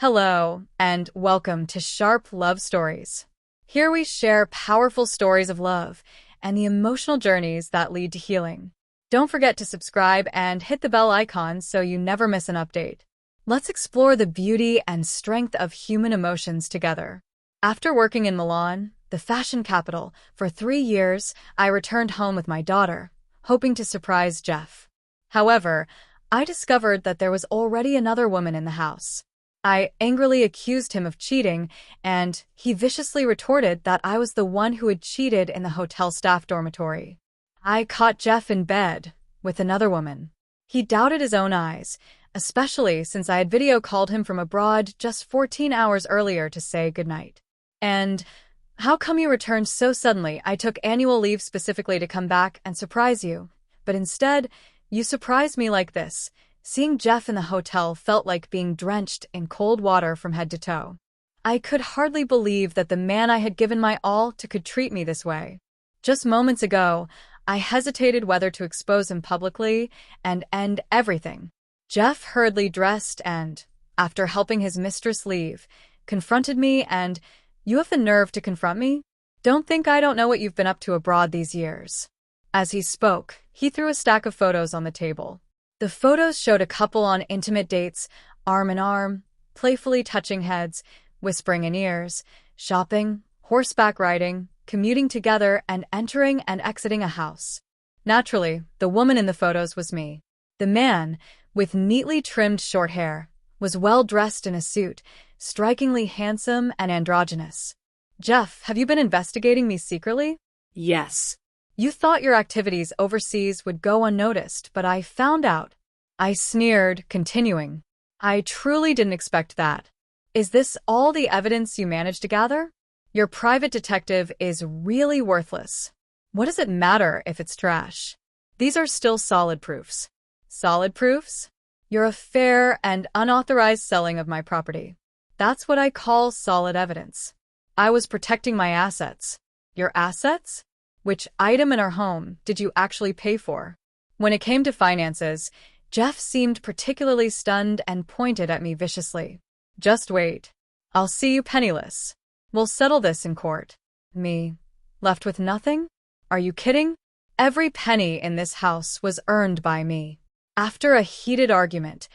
Hello, and welcome to Sharp Love Stories. Here we share powerful stories of love and the emotional journeys that lead to healing. Don't forget to subscribe and hit the bell icon so you never miss an update. Let's explore the beauty and strength of human emotions together. After working in Milan, the fashion capital, for 3 years, I returned home with my daughter, hoping to surprise Jeff. However, I discovered that there was already another woman in the house. I angrily accused him of cheating, and he viciously retorted that I was the one who had cheated in the hotel staff dormitory. I caught Jeff in bed with another woman. He doubted his own eyes, especially since I had video called him from abroad just 14 hours earlier to say goodnight. And how come you returned so suddenly? I took annual leave specifically to come back and surprise you. But instead, you surprised me like this. Seeing Jeff in the hotel felt like being drenched in cold water from head to toe. I could hardly believe that the man I had given my all to could treat me this way. Just moments ago, I hesitated whether to expose him publicly and end everything. Jeff hurriedly dressed and, after helping his mistress leave, confronted me and, "You have the nerve to confront me? Don't think I don't know what you've been up to abroad these years." As he spoke, he threw a stack of photos on the table. The photos showed a couple on intimate dates, arm in arm, playfully touching heads, whispering in ears, shopping, horseback riding, commuting together, and entering and exiting a house. Naturally, the woman in the photos was me. The man, with neatly trimmed short hair, was well dressed in a suit, strikingly handsome and androgynous. "Jeff, have you been investigating me secretly?" Yes. "You thought your activities overseas would go unnoticed, but I found out." I sneered, continuing. "I truly didn't expect that. Is this all the evidence you managed to gather? Your private detective is really worthless. What does it matter if it's trash? These are still solid proofs." "Solid proofs? Your affair and unauthorized selling of my property. That's what I call solid evidence. I was protecting my assets." "Your assets? Which item in our home did you actually pay for?" When it came to finances, Jeff seemed particularly stunned and pointed at me viciously. "Just wait. I'll see you penniless. We'll settle this in court." Me? Left with nothing? Are you kidding? Every penny in this house was earned by me. After a heated argument,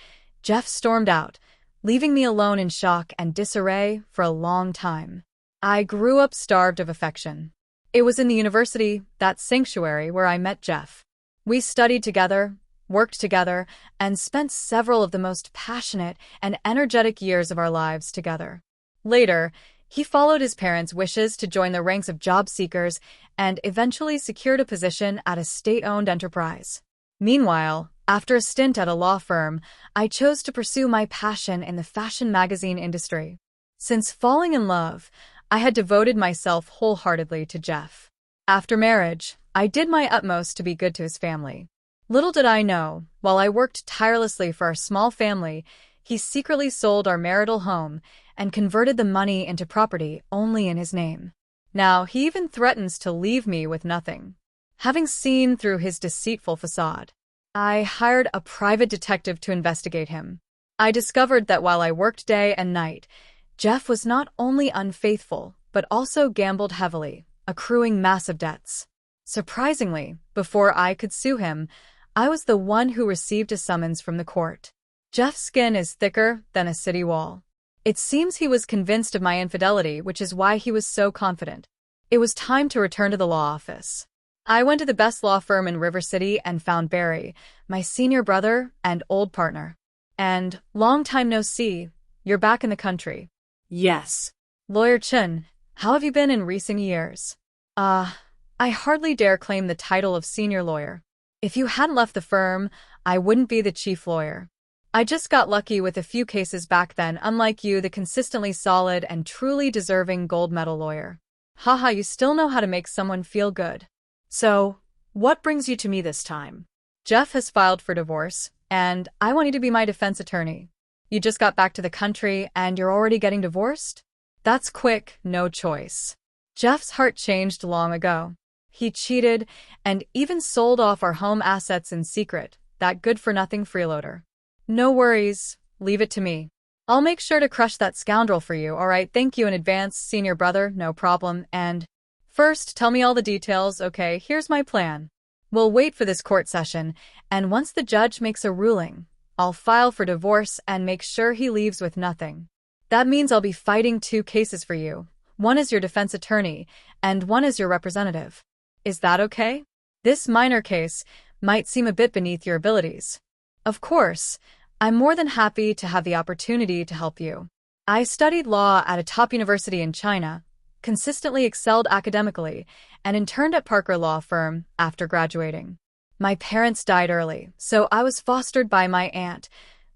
Jeff stormed out, leaving me alone in shock and disarray for a long time. I grew up starved of affection. It was in the university, that sanctuary, where I met Jeff. We studied together, worked together, and spent several of the most passionate and energetic years of our lives together. Later, he followed his parents' wishes to join the ranks of job seekers and eventually secured a position at a state-owned enterprise. Meanwhile, after a stint at a law firm, I chose to pursue my passion in the fashion magazine industry. Since falling in love, I had devoted myself wholeheartedly to Jeff. After marriage, I did my utmost to be good to his family. Little did I know, while I worked tirelessly for our small family, he secretly sold our marital home and converted the money into property only in his name. Now he even threatens to leave me with nothing. Having seen through his deceitful facade, I hired a private detective to investigate him. I discovered that while I worked day and night, Jeff was not only unfaithful, but also gambled heavily, accruing massive debts. Surprisingly, before I could sue him, I was the one who received a summons from the court. Jeff's skin is thicker than a city wall. It seems he was convinced of my infidelity, which is why he was so confident. It was time to return to the law office. I went to the best law firm in River City and found Barry, my senior brother and old partner. "And, long time no see, you're back in the country." Yes. "Lawyer Chen, how have you been in recent years?" I hardly dare claim the title of senior lawyer. If you hadn't left the firm, I wouldn't be the chief lawyer. I just got lucky with a few cases back then, unlike you, the consistently solid and truly deserving gold medal lawyer." "Haha, you still know how to make someone feel good." So, what brings you to me this time? "Jeff has filed for divorce, and I want you to be my defense attorney." "You just got back to the country and you're already getting divorced? That's quick, no choice." Jeff's heart changed long ago. He cheated and even sold off our home assets in secret, that good-for-nothing freeloader. "No worries, leave it to me. I'll make sure to crush that scoundrel for you, alright? Thank you in advance, senior brother, no problem. And first, tell me all the details, okay? Here's my plan. We'll wait for this court session, and once the judge makes a ruling, I'll file for divorce and make sure he leaves with nothing. That means I'll be fighting two cases for you. One as your defense attorney, and one as your representative. Is that okay? This minor case might seem a bit beneath your abilities. Of course, I'm more than happy to have the opportunity to help you. I studied law at a top university in China, consistently excelled academically, and interned at Parker Law Firm after graduating. My parents died early, so I was fostered by my aunt,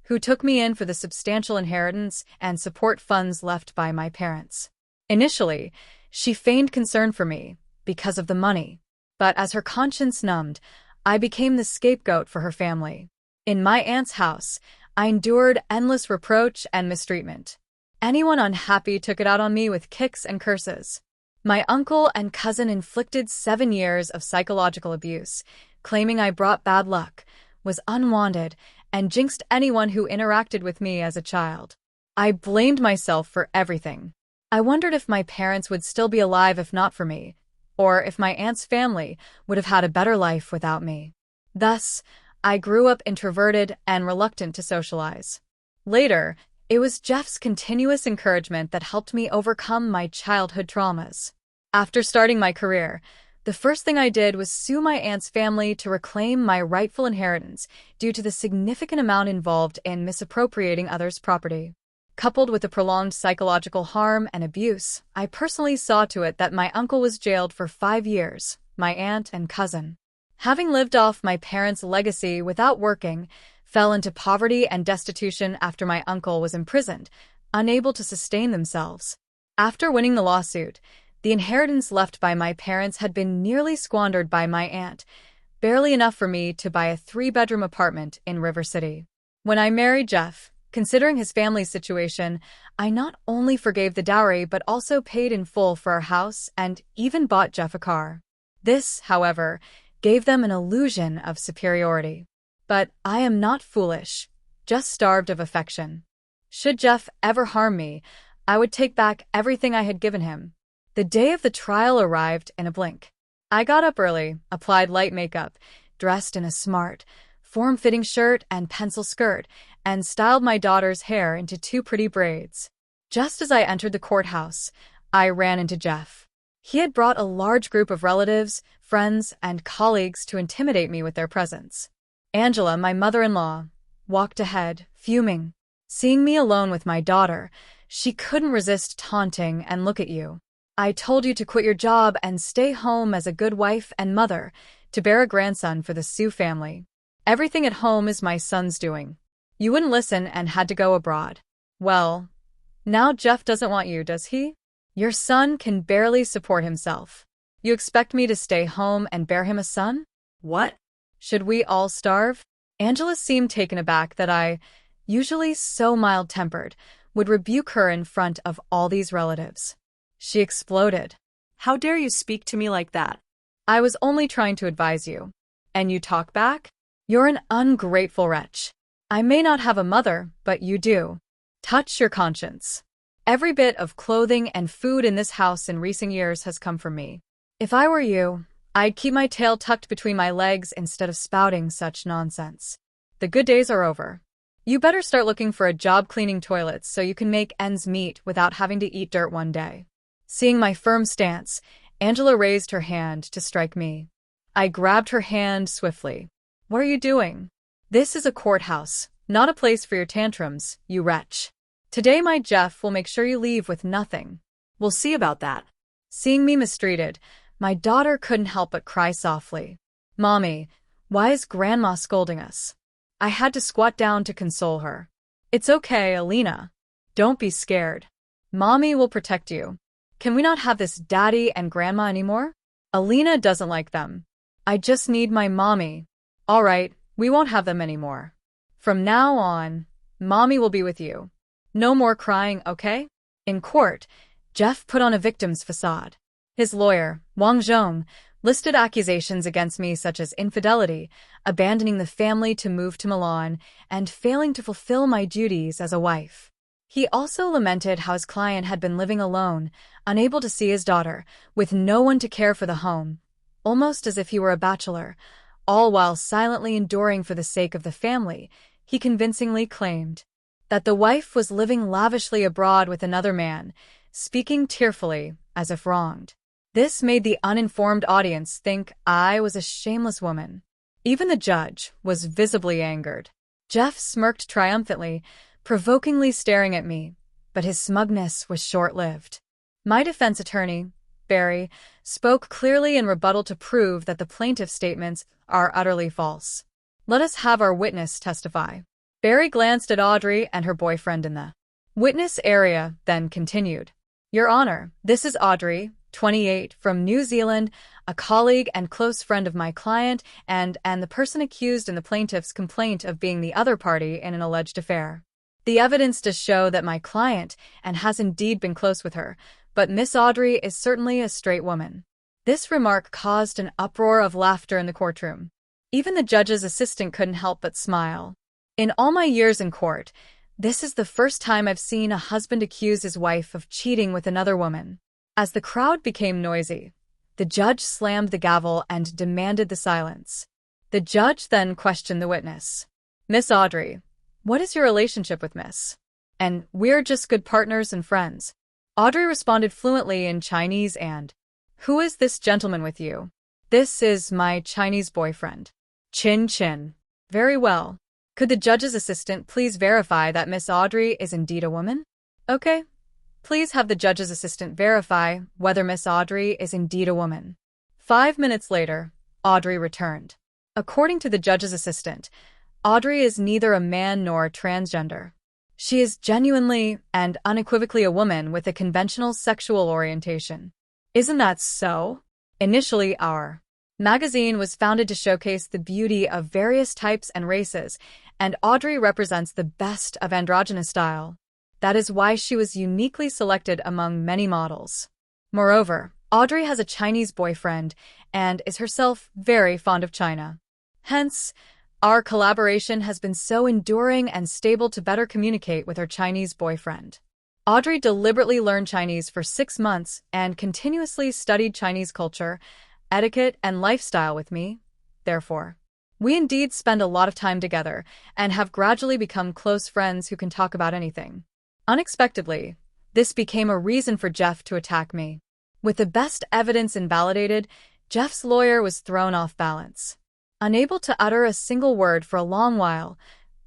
who took me in for the substantial inheritance and support funds left by my parents. Initially, she feigned concern for me because of the money, but as her conscience numbed, I became the scapegoat for her family. In my aunt's house, I endured endless reproach and mistreatment. Anyone unhappy took it out on me with kicks and curses. My uncle and cousin inflicted 7 years of psychological abuse, claiming I brought bad luck, was unwanted, and jinxed anyone who interacted with me as a child. I blamed myself for everything. I wondered if my parents would still be alive if not for me, or if my aunt's family would have had a better life without me. Thus, I grew up introverted and reluctant to socialize. Later, it was Jeff's continuous encouragement that helped me overcome my childhood traumas. After starting my career, the first thing I did was sue my aunt's family to reclaim my rightful inheritance due to the significant amount involved in misappropriating others' property. Coupled with the prolonged psychological harm and abuse, I personally saw to it that my uncle was jailed for 5 years, my aunt and cousin. Having lived off my parents' legacy without working, fell into poverty and destitution after my uncle was imprisoned, unable to sustain themselves. After winning the lawsuit, the inheritance left by my parents had been nearly squandered by my aunt, barely enough for me to buy a 3-bedroom apartment in River City. When I married Jeff, considering his family's situation, I not only forgave the dowry but also paid in full for our house and even bought Jeff a car. This, however, gave them an illusion of superiority. But I am not foolish, just starved of affection. Should Jeff ever harm me, I would take back everything I had given him. The day of the trial arrived in a blink. I got up early, applied light makeup, dressed in a smart, form-fitting shirt and pencil skirt, and styled my daughter's hair into 2 pretty braids. Just as I entered the courthouse, I ran into Jeff. He had brought a large group of relatives, friends, and colleagues to intimidate me with their presence. Angela, my mother-in-law, walked ahead, fuming. Seeing me alone with my daughter, she couldn't resist taunting and look at you. I told you to quit your job and stay home as a good wife and mother to bear a grandson for the Sue family. Everything at home is my son's doing. You wouldn't listen and had to go abroad. Well, now Jeff doesn't want you, does he? Your son can barely support himself. You expect me to stay home and bear him a son? What? Should we all starve? Angela seemed taken aback that I, usually so mild-tempered, would rebuke her in front of all these relatives. She exploded. How dare you speak to me like that? I was only trying to advise you. And you talk back? You're an ungrateful wretch. I may not have a mother, but you do. Touch your conscience. Every bit of clothing and food in this house in recent years has come from me. If I were you, I'd keep my tail tucked between my legs instead of spouting such nonsense. The good days are over. You better start looking for a job cleaning toilets so you can make ends meet without having to eat dirt one day. Seeing my firm stance, Angela raised her hand to strike me. I grabbed her hand swiftly. What are you doing? This is a courthouse, not a place for your tantrums, you wretch. Today my Jeff will make sure you leave with nothing. We'll see about that. Seeing me mistreated, my daughter couldn't help but cry softly. Mommy, why is Grandma scolding us? I had to squat down to console her. It's okay, Alina. Don't be scared. Mommy will protect you. Can we not have this daddy and grandma anymore? Alina doesn't like them. I just need my mommy. All right, we won't have them anymore. From now on, mommy will be with you. No more crying, okay? In court, Jeff put on a victim's facade. His lawyer, Wang Zhong, listed accusations against me such as infidelity, abandoning the family to move to Milan, and failing to fulfill my duties as a wife. He also lamented how his client had been living alone, unable to see his daughter, with no one to care for the home, almost as if he were a bachelor, all while silently enduring for the sake of the family. He convincingly claimed that the wife was living lavishly abroad with another man, speaking tearfully, as if wronged. This made the uninformed audience think I was a shameless woman. Even the judge was visibly angered. Jeff smirked triumphantly, provokingly staring at me, but his smugness was short-lived. My defense attorney, Barry, spoke clearly in rebuttal to prove that the plaintiff's statements are utterly false. Let us have our witness testify. Barry glanced at Audrey and her boyfriend in the witness area, then continued. Your Honor, this is Audrey, 28, from New Zealand, a colleague and close friend of my client, and the person accused in the plaintiff's complaint of being the other party in an alleged affair. The evidence does show that my client has indeed been close with her, but Miss Audrey is certainly a straight woman. This remark caused an uproar of laughter in the courtroom. Even the judge's assistant couldn't help but smile. In all my years in court, this is the first time I've seen a husband accuse his wife of cheating with another woman. As the crowd became noisy, the judge slammed the gavel and demanded the silence. The judge then questioned the witness. Miss Audrey, what is your relationship with Miss? And we're just good partners and friends. Audrey responded fluently in Chinese and, who is this gentleman with you? This is my Chinese boyfriend. Chin chin. Very well. Could the judge's assistant please verify that Miss Audrey is indeed a woman? Okay. Please have the judge's assistant verify whether Miss Audrey is indeed a woman. 5 minutes later, Audrey returned. According to the judge's assistant, Audrey is neither a man nor transgender. She is genuinely and unequivocally a woman with a conventional sexual orientation. Isn't that so? Initially, our magazine was founded to showcase the beauty of various types and races, and Audrey represents the best of androgynous style. That is why she was uniquely selected among many models. Moreover, Audrey has a Chinese boyfriend and is herself very fond of China. Hence, our collaboration has been so enduring and stable to better communicate with her Chinese boyfriend. Audrey deliberately learned Chinese for 6 months and continuously studied Chinese culture, etiquette, and lifestyle with me. Therefore, we indeed spend a lot of time together and have gradually become close friends who can talk about anything. Unexpectedly, this became a reason for Jeff to attack me. With the best evidence invalidated, Jeff's lawyer was thrown off balance. Unable to utter a single word for a long while,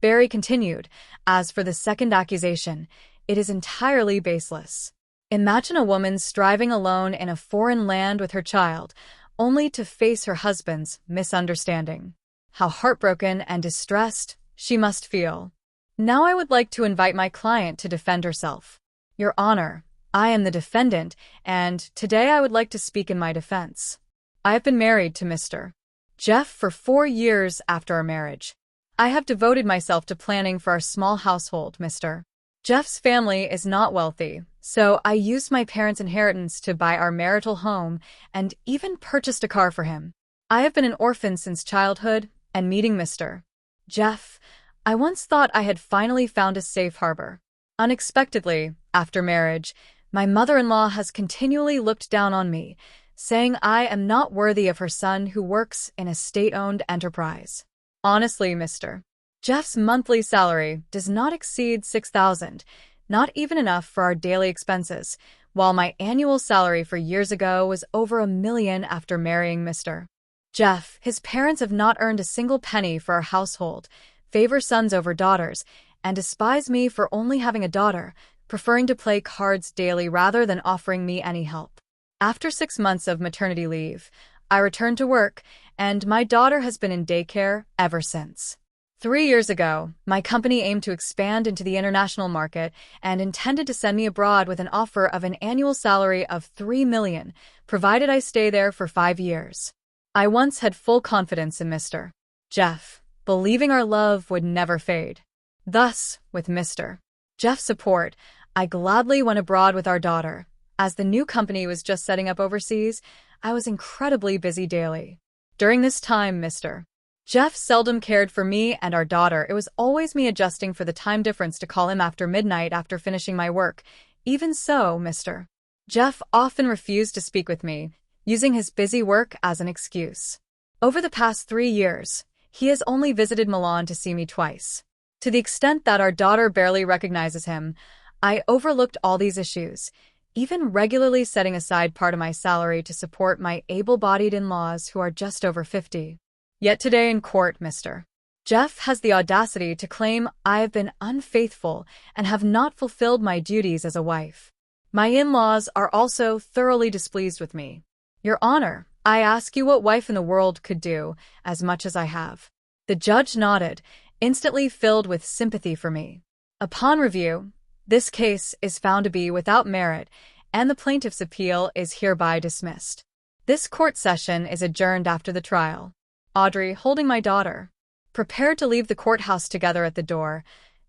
Barry continued, as for the second accusation, it is entirely baseless. Imagine a woman striving alone in a foreign land with her child, only to face her husband's misunderstanding. How heartbroken and distressed she must feel. Now I would like to invite my client to defend herself. Your Honor, I am the defendant, and today I would like to speak in my defense. I have been married to Mr. Jeff for 4 years after our marriage. I have devoted myself to planning for our small household, Mr. Jeff's family is not wealthy, so I used my parents' inheritance to buy our marital home and even purchased a car for him. I have been an orphan since childhood, and meeting Mr. Jeff, I once thought I had finally found a safe harbor. Unexpectedly, after marriage, my mother-in-law has continually looked down on me, saying I am not worthy of her son who works in a state-owned enterprise. Honestly, Mr. Jeff's monthly salary does not exceed $6,000, not even enough for our daily expenses, while my annual salary for years ago was over $1 million after marrying Mr. Jeff. His parents have not earned a single penny for our household, favor sons over daughters, and despise me for only having a daughter, preferring to play cards daily rather than offering me any help. After 6 months of maternity leave, I returned to work, and my daughter has been in daycare ever since. 3 years ago, my company aimed to expand into the international market and intended to send me abroad with an offer of an annual salary of $3 million, provided I stay there for 5 years. I once had full confidence in Mr. Jeff, believing our love would never fade. Thus, with Mr. Jeff's support, I gladly went abroad with our daughter. As the new company was just setting up overseas, I was incredibly busy daily. During this time, Mr. Jeff seldom cared for me and our daughter. It was always me adjusting for the time difference to call him after midnight after finishing my work. Even so, Mr. Jeff often refused to speak with me, using his busy work as an excuse. Over the past 3 years, he has only visited Milan to see me twice. To the extent that our daughter barely recognizes him, I overlooked all these issues, even regularly setting aside part of my salary to support my able-bodied in-laws who are just over 50. Yet today in court, Mr. Jeff has the audacity to claim I have been unfaithful and have not fulfilled my duties as a wife. My in-laws are also thoroughly displeased with me. Your Honor, I ask you what wife in the world could do as much as I have. The judge nodded, instantly filled with sympathy for me. Upon review, this case is found to be without merit, and the plaintiff's appeal is hereby dismissed. This court session is adjourned after the trial. Audrey, holding my daughter, prepared to leave the courthouse together at the door,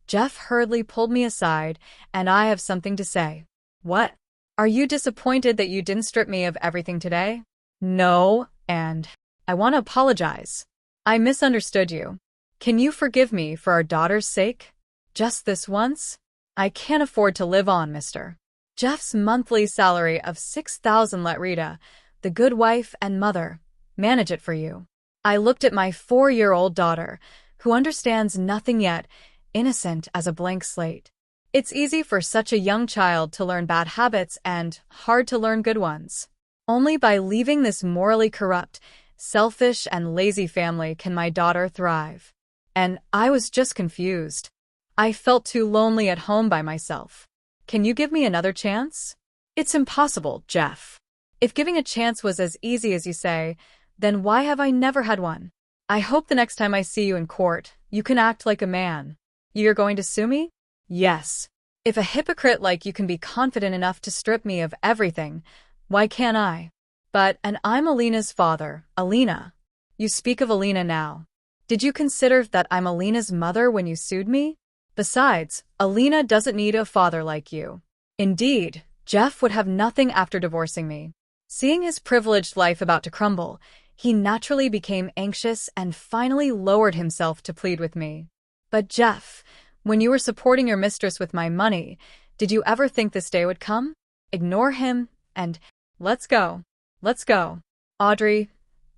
Jeff hurriedly pulled me aside, and I have something to say. What? Are you disappointed that you didn't strip me of everything today? No, and I want to apologize. I misunderstood you. Can you forgive me for our daughter's sake? Just this once? I can't afford to live on, Mr. Jeff's monthly salary of $6,000 let Rita, the good wife and mother, manage it for you. I looked at my 4-year-old daughter, who understands nothing yet, innocent as a blank slate. It's easy for such a young child to learn bad habits and hard to learn good ones. Only by leaving this morally corrupt, selfish, and lazy family can my daughter thrive. And I was just confused. I felt too lonely at home by myself. Can you give me another chance? It's impossible, Jeff. If giving a chance was as easy as you say, then why have I never had one? I hope the next time I see you in court, you can act like a man. You're going to sue me? Yes. If a hypocrite like you can be confident enough to strip me of everything, why can't I? But, and I'm Alina's father, Alina. You speak of Alina now. Did you consider that I'm Alina's mother when you sued me? Besides, Alina doesn't need a father like you. Indeed, Jeff would have nothing after divorcing me. Seeing his privileged life about to crumble, he naturally became anxious and finally lowered himself to plead with me. But Jeff, when you were supporting your mistress with my money, did you ever think this day would come? Ignore him, and let's go. Let's go. Audrey,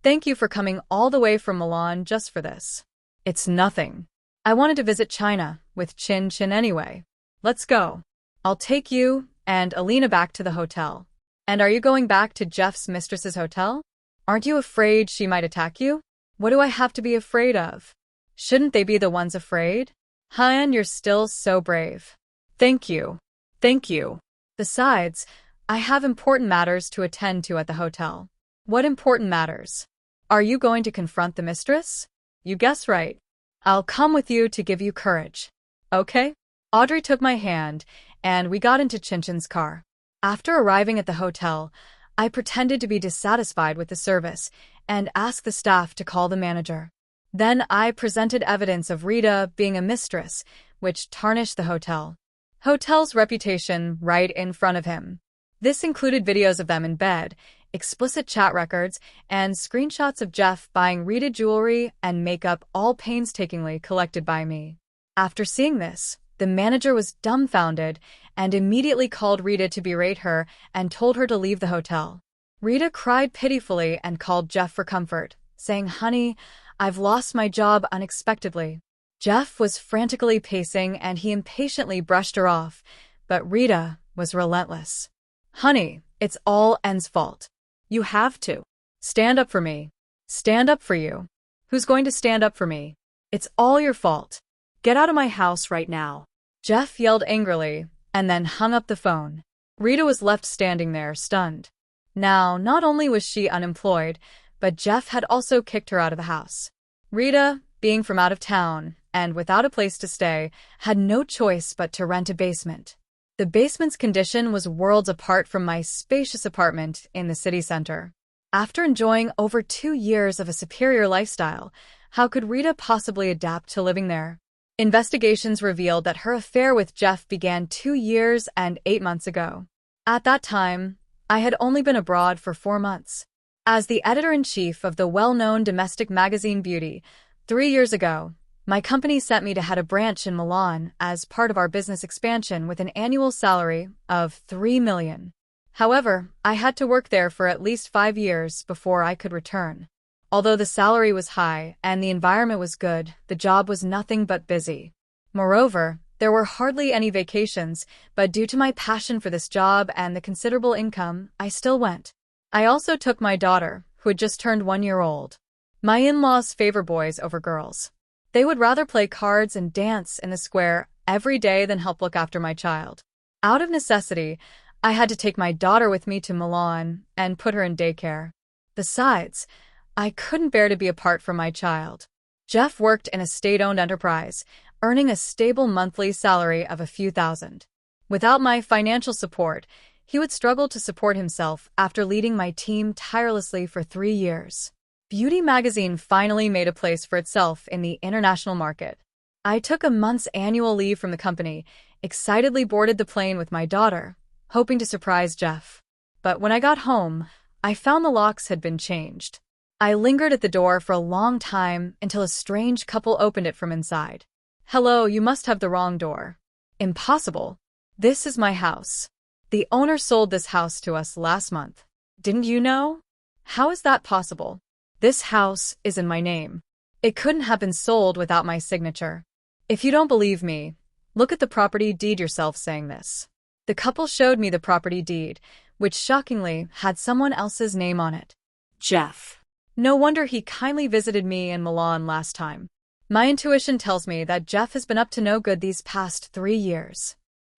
thank you for coming all the way from Milan just for this. It's nothing. I wanted to visit China with Chin Chin anyway. Let's go. I'll take you and Alina back to the hotel. And are you going back to Jeff's mistress's hotel? Aren't you afraid she might attack you? What do I have to be afraid of? Shouldn't they be the ones afraid? Han, you're still so brave. Thank you. Thank you. Besides, I have important matters to attend to at the hotel. What important matters? Are you going to confront the mistress? You guess right. I'll come with you to give you courage. Okay? Audrey took my hand, and we got into Chinchin's car. After arriving at the hotel, I pretended to be dissatisfied with the service and asked the staff to call the manager. Then I presented evidence of Rita being a mistress, which tarnished the hotel's reputation right in front of him. This included videos of them in bed, explicit chat records, and screenshots of Jeff buying Rita jewelry and makeup, all painstakingly collected by me. After seeing this, the manager was dumbfounded and immediately called Rita to berate her and told her to leave the hotel. Rita cried pitifully and called Jeff for comfort, saying, "Honey, I've lost my job unexpectedly." Jeff was frantically pacing and he impatiently brushed her off, but Rita was relentless. "Honey, it's all N's fault. You have to stand up for me. Stand up for you. Who's going to stand up for me? It's all your fault. Get out of my house right now." Jeff yelled angrily and then hung up the phone. Rita was left standing there, stunned. Now, not only was she unemployed, but Jeff had also kicked her out of the house. Rita, being from out of town and without a place to stay, had no choice but to rent a basement. The basement's condition was worlds apart from my spacious apartment in the city center. After enjoying over 2 years of a superior lifestyle, how could Rita possibly adapt to living there? Investigations revealed that her affair with Jeff began 2 years and 8 months ago. At that time, I had only been abroad for 4 months. As the editor-in-chief of the well-known domestic magazine Beauty, 3 years ago, my company sent me to head a branch in Milan as part of our business expansion with an annual salary of $3 million. However, I had to work there for at least 5 years before I could return. Although the salary was high and the environment was good, the job was nothing but busy. Moreover, there were hardly any vacations, but due to my passion for this job and the considerable income, I still went. I also took my daughter, who had just turned 1 year old. My in-laws favor boys over girls. They would rather play cards and dance in the square every day than help look after my child. Out of necessity, I had to take my daughter with me to Milan and put her in daycare. Besides, I couldn't bear to be apart from my child. Jeff worked in a state-owned enterprise, earning a stable monthly salary of a few thousand. Without my financial support, he would struggle to support himself after leading my team tirelessly for 3 years. Beauty magazine finally made a place for itself in the international market. I took a month's annual leave from the company, excitedly boarded the plane with my daughter, hoping to surprise Jeff. But when I got home, I found the locks had been changed. I lingered at the door for a long time until a strange couple opened it from inside. "Hello, you must have the wrong door." "Impossible. This is my house. The owner sold this house to us last month. Didn't you know?" "How is that possible? This house is in my name. It couldn't have been sold without my signature. If you don't believe me, look at the property deed yourself saying this." The couple showed me the property deed, which shockingly had someone else's name on it. Jeff. No wonder he kindly visited me in Milan last time. My intuition tells me that Jeff has been up to no good these past 3 years.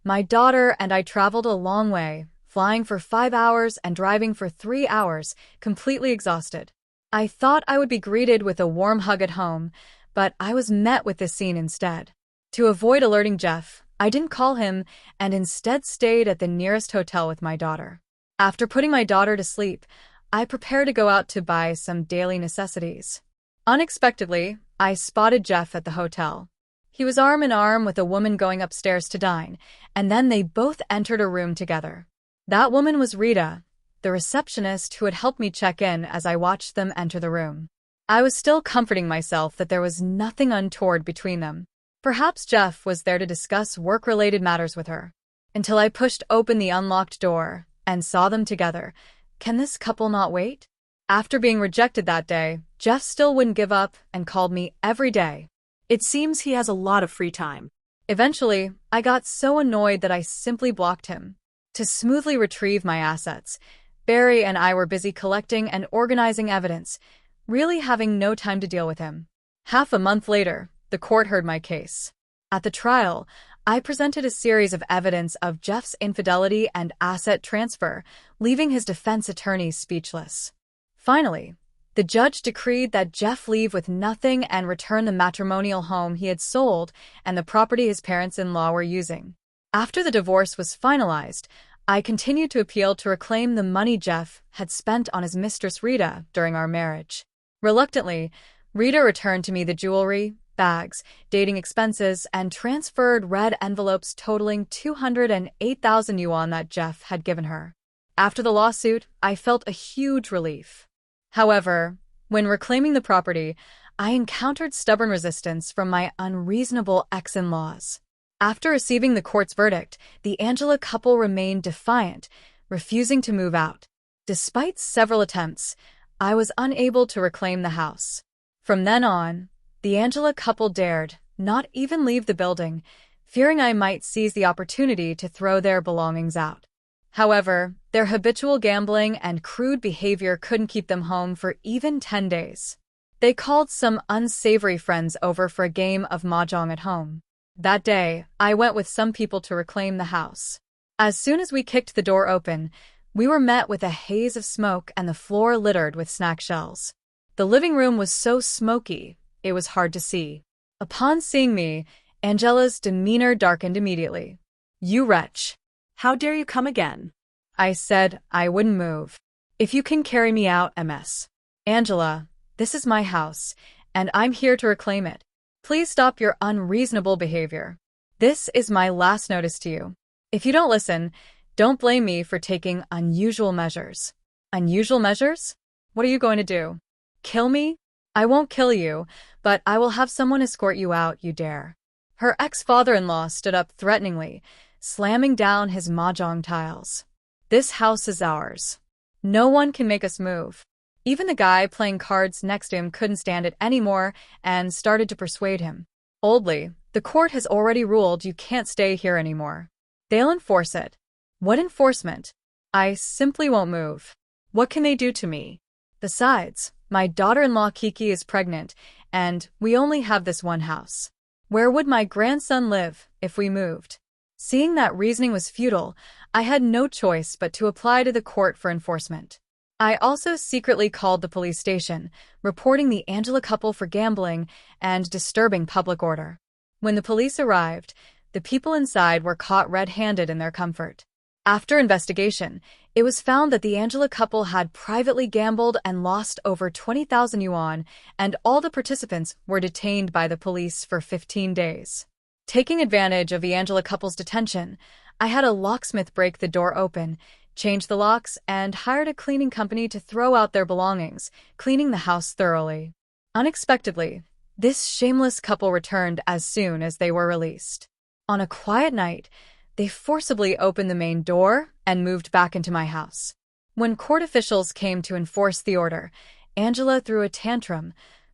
My daughter and I traveled a long way, flying for 5 hours and driving for 3 hours, completely exhausted. I thought I would be greeted with a warm hug at home, but I was met with this scene instead. To avoid alerting Jeff, I didn't call him and instead stayed at the nearest hotel with my daughter. After putting my daughter to sleep, I prepared to go out to buy some daily necessities. Unexpectedly, I spotted Jeff at the hotel. He was arm in arm with a woman going upstairs to dine, and then they both entered a room together. That woman was Rita, the receptionist who had helped me check in as I watched them enter the room. I was still comforting myself that there was nothing untoward between them. Perhaps Jeff was there to discuss work-related matters with her. Until I pushed open the unlocked door and saw them together. Can this couple not wait? After being rejected that day, Jeff still wouldn't give up and called me every day. It seems he has a lot of free time. Eventually, I got so annoyed that I simply blocked him. To smoothly retrieve my assets, Barry and I were busy collecting and organizing evidence, really having no time to deal with him. Half a month later, the court heard my case. At the trial, I presented a series of evidence of Jeff's infidelity and asset transfer, leaving his defense attorneys speechless. Finally, the judge decreed that Jeff leave with nothing and return the matrimonial home he had sold and the property his parents-in-law were using. After the divorce was finalized, I continued to appeal to reclaim the money Jeff had spent on his mistress Rita during our marriage. Reluctantly, Rita returned to me the jewelry, bags, dating expenses, and transferred red envelopes totaling 208,000 yuan that Jeff had given her. After the lawsuit, I felt a huge relief. However, when reclaiming the property, I encountered stubborn resistance from my unreasonable ex-in-laws. After receiving the court's verdict, the Angela couple remained defiant, refusing to move out. Despite several attempts, I was unable to reclaim the house. From then on, the Angela couple dared not even leave the building, fearing I might seize the opportunity to throw their belongings out. However, their habitual gambling and crude behavior couldn't keep them home for even 10 days. They called some unsavory friends over for a game of mahjong at home. That day, I went with some people to reclaim the house. As soon as we kicked the door open, we were met with a haze of smoke and the floor littered with snack shells. The living room was so smoky, it was hard to see. Upon seeing me, Angela's demeanor darkened immediately. "You wretch. How dare you come again?" I said I wouldn't move. "If you can carry me out, MS. Angela, this is my house, and I'm here to reclaim it. Please stop your unreasonable behavior. This is my last notice to you. If you don't listen, don't blame me for taking unusual measures." "Unusual measures?" What are you going to do? Kill me? I won't kill you, but I will have someone escort you out, you dare. Her ex-father-in-law stood up threateningly, slamming down his mahjong tiles. This house is ours. No one can make us move. Even the guy playing cards next to him couldn't stand it anymore and started to persuade him. Oldly, the court has already ruled you can't stay here anymore. They'll enforce it. What enforcement? I simply won't move. What can they do to me? Besides, my daughter-in-law Kiki is pregnant, and we only have this one house. Where would my grandson live if we moved? Seeing that reasoning was futile, I had no choice but to apply to the court for enforcement. I also secretly called the police station, reporting the Angela couple for gambling and disturbing public order. When the police arrived, the people inside were caught red-handed in their comfort. After investigation, it was found that the Angela couple had privately gambled and lost over 20,000 yuan, and all the participants were detained by the police for 15 days. Taking advantage of the Angela couple's detention, I had a locksmith break the door open, change the locks, and hired a cleaning company to throw out their belongings, cleaning the house thoroughly. Unexpectedly, this shameless couple returned as soon as they were released. On a quiet night, they forcibly opened the main door and moved back into my house. When court officials came to enforce the order, Angela threw a tantrum,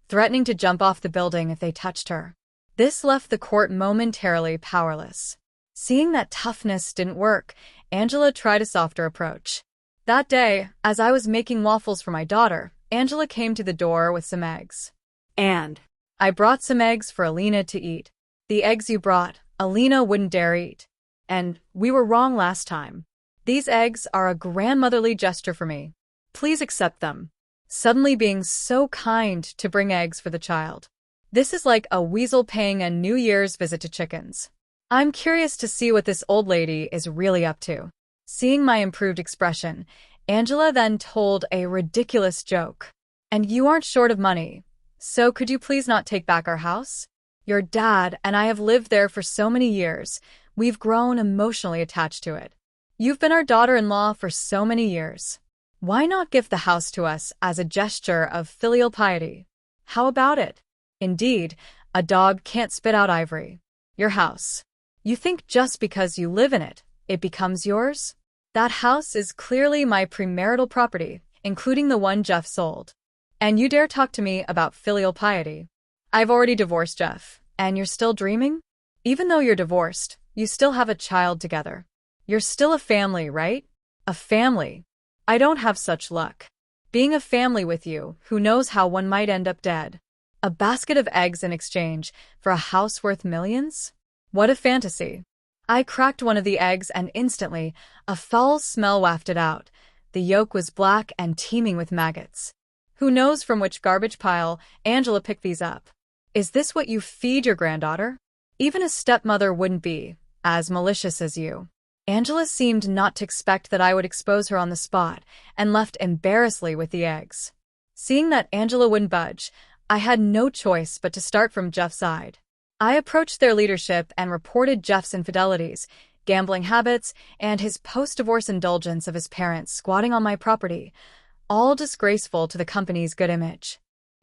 threatening to jump off the building if they touched her. This left the court momentarily powerless. Seeing that toughness didn't work, Angela tried a softer approach. That day, as I was making waffles for my daughter, Angela came to the door with some eggs. And I brought some eggs for Alina to eat. The eggs you brought, Alina wouldn't dare eat. And we were wrong last time. These eggs are a grandmotherly gesture for me. Please accept them. Suddenly being so kind to bring eggs for the child. This is like a weasel paying a New Year's visit to chickens. I'm curious to see what this old lady is really up to. Seeing my improved expression, Angela then told a ridiculous joke. And you aren't short of money, so could you please not take back our house? Your dad and I have lived there for so many years, we've grown emotionally attached to it. You've been our daughter-in-law for so many years. Why not give the house to us as a gesture of filial piety? How about it? Indeed, a dog can't spit out ivory. Your house. You think just because you live in it, it becomes yours? That house is clearly my premarital property, including the one Jeff sold. And you dare talk to me about filial piety? I've already divorced Jeff, and you're still dreaming? Even though you're divorced, you still have a child together. You're still a family, right? A family. I don't have such luck. Being a family with you, who knows how one might end up dead? A basket of eggs in exchange for a house worth millions? What a fantasy. I cracked one of the eggs and instantly, a foul smell wafted out. The yolk was black and teeming with maggots. Who knows from which garbage pile Angela picked these up? Is this what you feed your granddaughter? Even a stepmother wouldn't be as malicious as you. Angela seemed not to expect that I would expose her on the spot and left embarrassedly with the eggs. Seeing that Angela wouldn't budge, I had no choice but to start from Jeff's side. I approached their leadership and reported Jeff's infidelities, gambling habits, and his post-divorce indulgence of his parents squatting on my property, all disgraceful to the company's good image.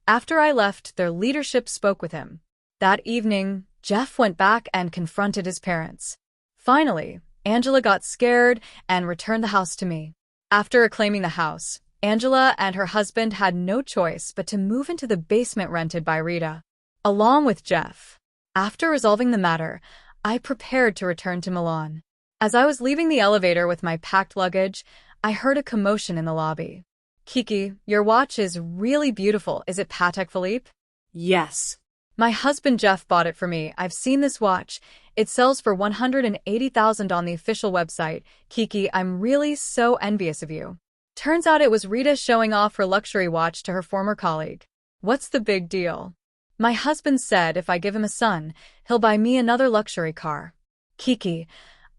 After I left, their leadership spoke with him. That evening, Jeff went back and confronted his parents. Finally, Angela got scared and returned the house to me. After reclaiming the house, Angela and her husband had no choice but to move into the basement rented by Rita, along with Jeff. After resolving the matter, I prepared to return to Milan. As I was leaving the elevator with my packed luggage, I heard a commotion in the lobby. Kiki, your watch is really beautiful. Is it Patek Philippe? yes. My husband Jeff bought it for me. I've seen this watch. It sells for 180,000 on the official website. Kiki, I'm really so envious of you. Turns out it was Rita showing off her luxury watch to her former colleague. What's the big deal? My husband said if I give him a son, he'll buy me another luxury car. Kiki,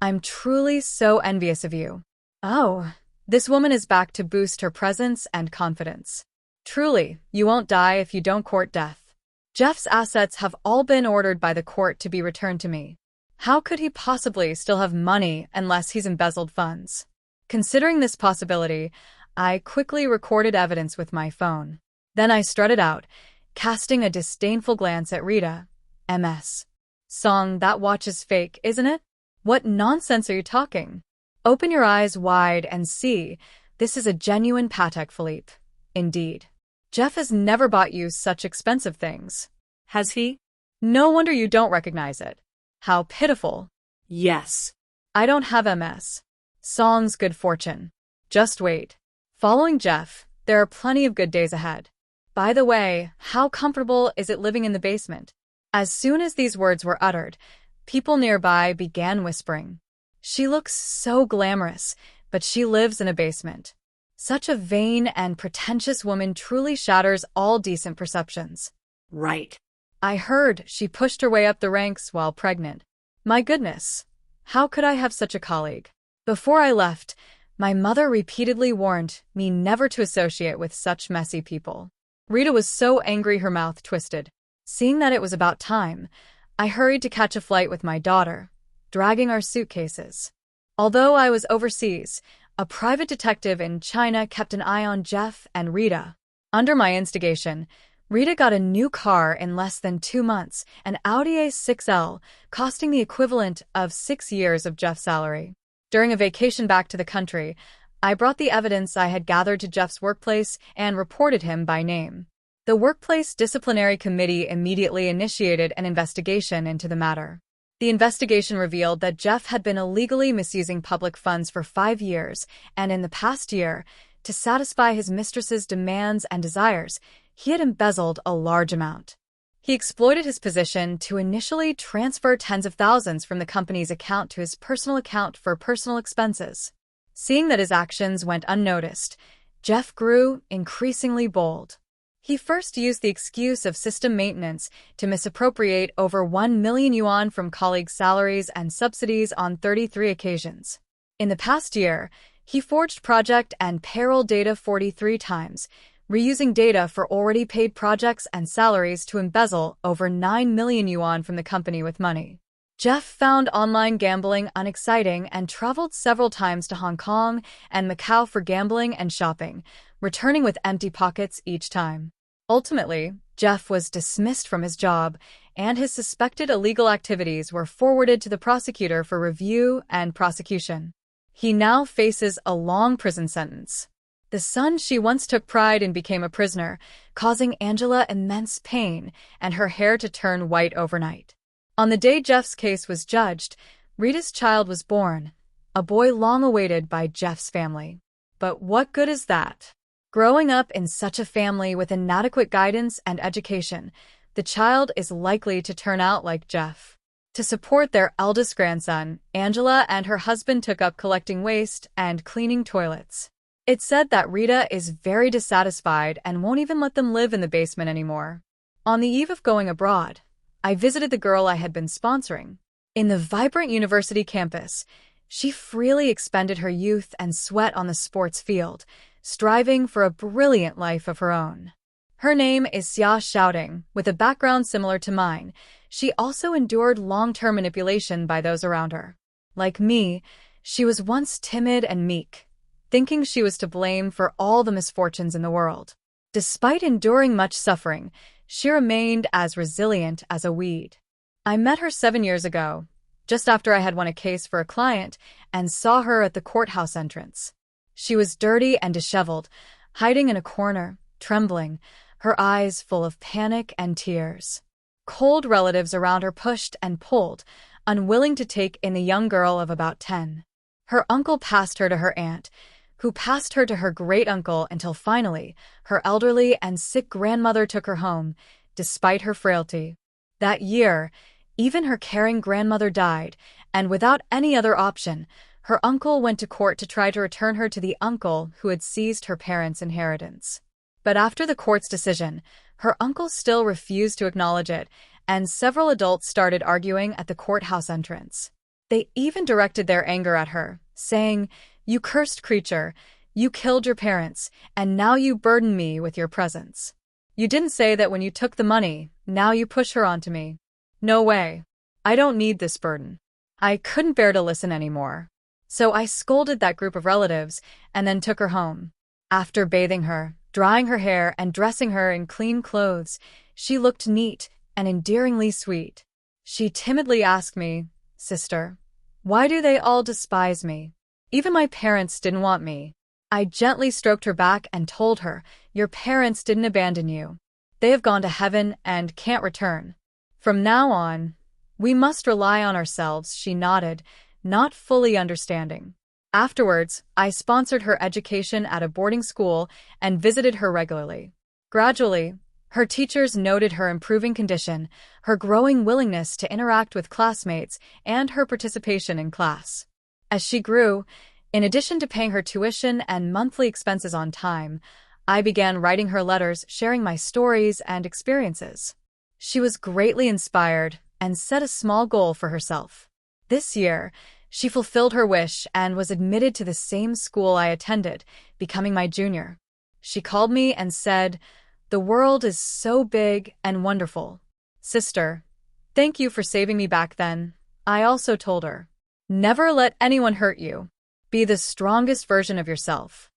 I'm truly so envious of you. Oh, this woman is back to boost her presence and confidence. Truly, you won't die if you don't court death. Jeff's assets have all been ordered by the court to be returned to me. How could he possibly still have money unless he's embezzled funds? Considering this possibility, I quickly recorded evidence with my phone. Then I strutted out, casting a disdainful glance at Rita. MS. Song, that watch is fake, isn't it? What nonsense are you talking? Open your eyes wide and see. This is a genuine Patek Philippe. Indeed. Jeff has never bought you such expensive things. Has he? No wonder you don't recognize it. How pitiful. Yes. I don't have MS. Song's good fortune. Just wait. Following Jeff, there are plenty of good days ahead. By the way, how comfortable is it living in the basement? As soon as these words were uttered, people nearby began whispering. She looks so glamorous, but she lives in a basement. Such a vain and pretentious woman truly shatters all decent perceptions. Right. I heard she pushed her way up the ranks while pregnant. My goodness, how could I have such a colleague? Before I left, my mother repeatedly warned me never to associate with such messy people. Rita was so angry her mouth twisted. Seeing that it was about time, I hurried to catch a flight with my daughter, dragging our suitcases. Although I was overseas, a private detective in China kept an eye on Jeff and Rita. Under my instigation, Rita got a new car in less than 2 months, an Audi A6L, costing the equivalent of 6 years of Jeff's salary. During a vacation back to the country, I brought the evidence I had gathered to Jeff's workplace and reported him by name. The workplace disciplinary committee immediately initiated an investigation into the matter. The investigation revealed that Jeff had been illegally misusing public funds for 5 years, and in the past year, to satisfy his mistress's demands and desires, he had embezzled a large amount. He exploited his position to initially transfer tens of thousands from the company's account to his personal account for personal expenses. Seeing that his actions went unnoticed, Jeff grew increasingly bold. He first used the excuse of system maintenance to misappropriate over 1 million yuan from colleagues' salaries and subsidies on 33 occasions. In the past year, he forged project and payroll data 43 times, reusing data for already paid projects and salaries to embezzle over 9 million yuan from the company with money. Jeff found online gambling unexciting and traveled several times to Hong Kong and Macau for gambling and shopping, returning with empty pockets each time. Ultimately, Jeff was dismissed from his job, and his suspected illegal activities were forwarded to the prosecutor for review and prosecution. He now faces a long prison sentence. The son she once took pride in became a prisoner, causing Angela immense pain and her hair to turn white overnight. On the day Jeff's case was judged, Rita's child was born, a boy long awaited by Jeff's family. But what good is that? Growing up in such a family with inadequate guidance and education, the child is likely to turn out like Jeff. To support their eldest grandson, Angela and her husband took up collecting waste and cleaning toilets. It's said that Rita is very dissatisfied and won't even let them live in the basement anymore. On the eve of going abroad, I visited the girl I had been sponsoring. In the vibrant university campus, she freely expended her youth and sweat on the sports field, striving for a brilliant life of her own. Her name is Xia Shouting, with a background similar to mine. She also endured long-term manipulation by those around her. Like me, she was once timid and meek, thinking she was to blame for all the misfortunes in the world. Despite enduring much suffering, she remained as resilient as a weed. I met her 7 years ago, just after I had won a case for a client, and saw her at the courthouse entrance. She was dirty and disheveled, hiding in a corner, trembling, her eyes full of panic and tears. Cold relatives around her pushed and pulled, unwilling to take in the young girl of about 10. Her uncle passed her to her aunt, who passed her to her great-uncle until finally, her elderly and sick grandmother took her home, despite her frailty. That year, even her caring grandmother died, and without any other option, her uncle went to court to try to return her to the uncle who had seized her parents' inheritance. But after the court's decision, her uncle still refused to acknowledge it, and several adults started arguing at the courthouse entrance. They even directed their anger at her, saying, "You cursed creature, you killed your parents, and now you burden me with your presence. You didn't say that when you took the money, now you push her onto me. No way. I don't need this burden." I couldn't bear to listen anymore. So I scolded that group of relatives and then took her home. After bathing her, drying her hair, and dressing her in clean clothes, she looked neat and endearingly sweet. She timidly asked me, "Sister, why do they all despise me? Even my parents didn't want me." I gently stroked her back and told her, "Your parents didn't abandon you. They have gone to heaven and can't return. From now on, we must rely on ourselves." She nodded, not fully understanding. Afterwards, I sponsored her education at a boarding school and visited her regularly. Gradually, her teachers noted her improving condition, her growing willingness to interact with classmates, and her participation in class. As she grew, in addition to paying her tuition and monthly expenses on time, I began writing her letters, sharing my stories and experiences. She was greatly inspired and set a small goal for herself. This year, she fulfilled her wish and was admitted to the same school I attended, becoming my junior. She called me and said, "The world is so big and wonderful. Sister, thank you for saving me back then." I also told her, "Never let anyone hurt you. Be the strongest version of yourself."